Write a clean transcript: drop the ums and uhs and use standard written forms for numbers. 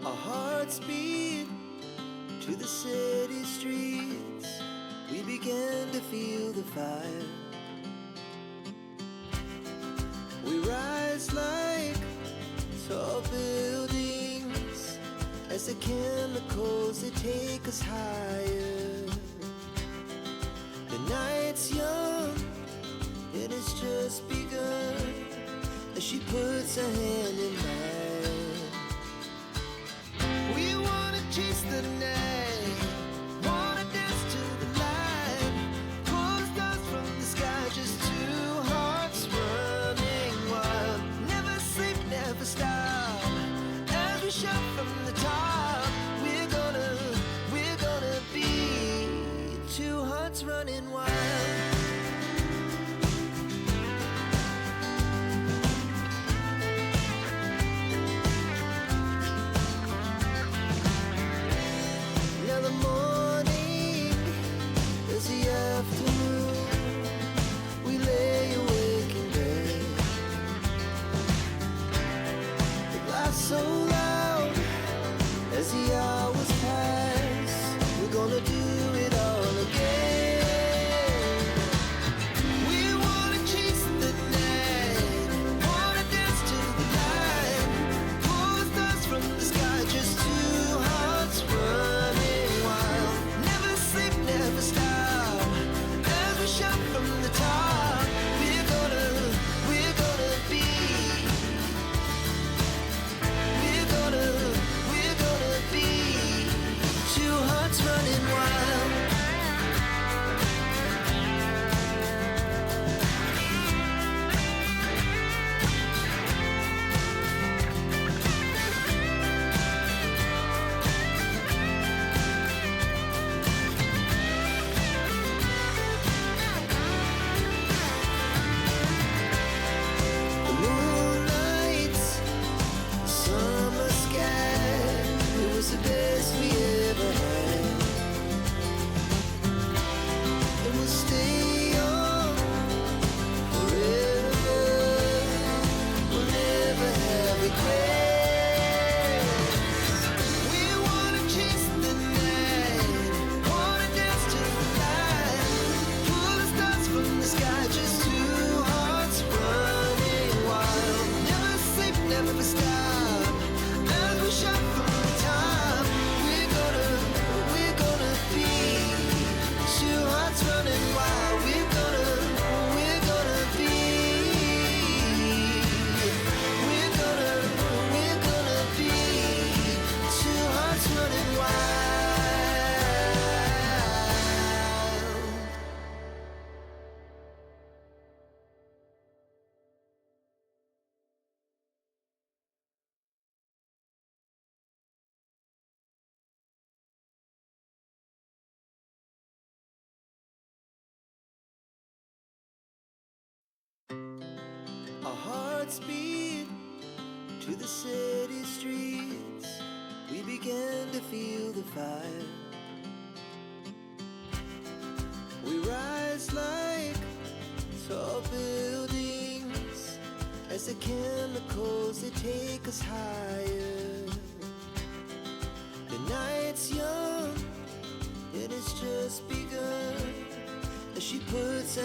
Our hearts beat to the city streets. We began to feel the fire. We rise like tall buildings as the chemicals, they take us higher. The night's young, it has just begun as she puts her hand in mine. We wanna chase the night, wanna dance to the light, pull the stars from the sky, just two hearts running wild. Never sleep, never stop, as we shout from the top. We're gonna be two hearts running wild. So loud as the hours pass, we're gonna do it all again. We wanna chase the night, wanna dance to the light, pull the stars from the sky, just two hearts running wild. Never sleep, never stop, as we shout from the top. We're gonna be two hearts running wild. The moonlight, summer sky, it was the best we ever had. And we'll stay on forever. We'll never have regrets. We wanna chase the night, wanna dance to the light, pull the stars from the sky, just two hearts running wild. Never sleep, never stop, as we shout from the top. We're gonna be two hearts running wild. We're gonna be two hearts running wild. Our hearts beat to the city streets. We began to feel the fire. We rise like tall buildings as the chemicals, they take us higher. The night's young, it has just begun as she puts her